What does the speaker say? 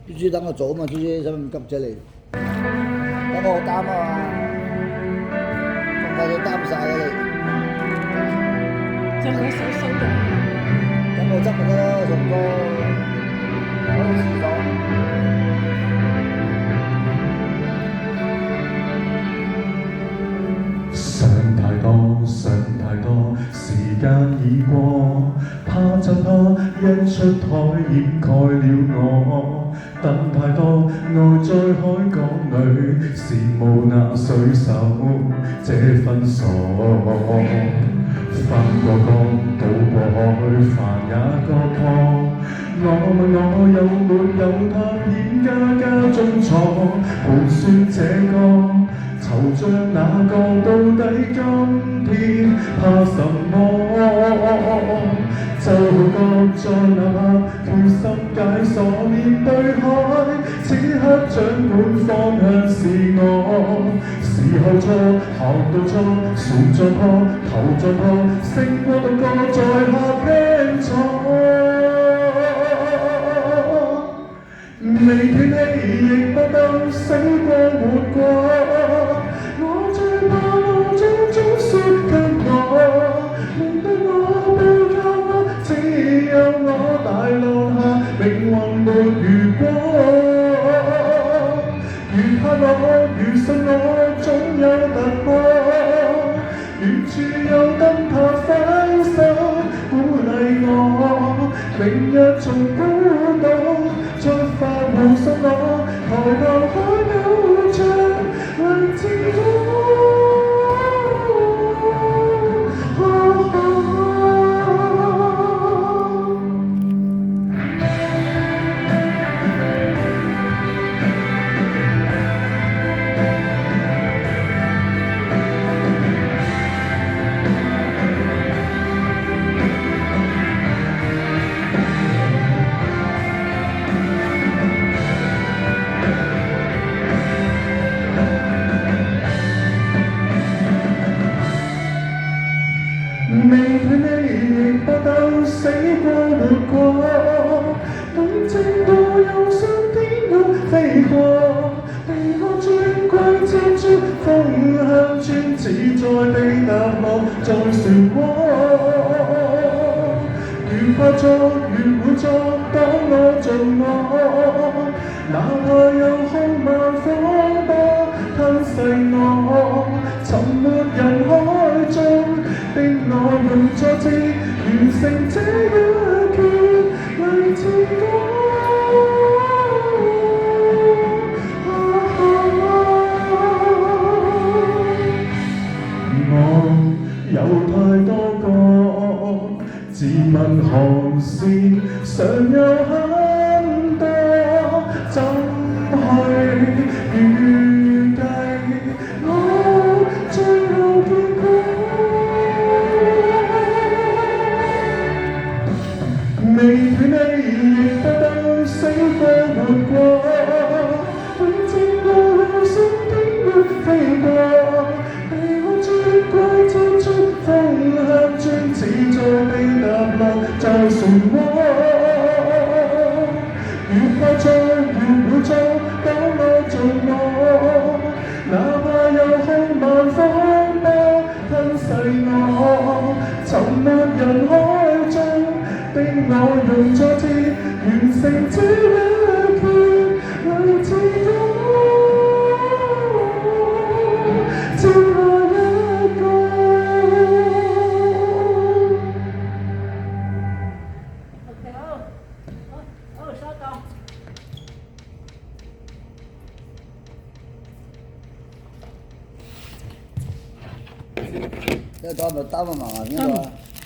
必須等我做啊嘛，豬姐使乜咁急啫你？等我擔啊嘛，咁快就擔晒啦你。就佢手手嘅。等我執咪得咯，仲多可以遲咗。想太多，想太多，時間已過，怕就怕一出台掩蓋了我。等太多，愛在海港裏，羨慕那水手這分數。翻過江，渡過海，帆也割破。我問我有沒有他片家中坐，盤算這個。惆悵那個到底今天怕什麼？就覺在那刻決心解鎖面對海，此刻掌管方向是我。時候錯，行道錯，船撞破，頭撞破，勝過獨個在下拼錯。未斷氣亦不鬥，死過活過。我最怕我將終輸給我，面對我背靠我，只有我大浪下命運沒如果。越怕我，越信我，總有突破。遠處有燈塔揮手鼓勵我，明日從孤島。出發護送我，抬頭海島像勵志歌。未斷氣亦不鬥，死過活過，等正到有上天空飛過，避過尊貴珍珠，風向轉自在地踏落在漩渦。越怕錯，越會錯，當我盡我，哪怕有空萬風波吞噬我，沉沒人海中。的我用挫折完成這一闕勵志歌。我有太多個自問航線，尚有很多怎去預計我最後結果。未斷氣亦不鬥，死過活過，永正到有上天空飛過，避過尊貴珍珠，風向轉自在地踏落在漩渦。越怕錯，越會錯，當我做我，哪怕有空萬風波吞噬我，沉沒人海中。的我用挫折完成這一闕勵志歌，剩下一個。OK， 好，稍等。一擔咪擔啊，慢慢邊度啊？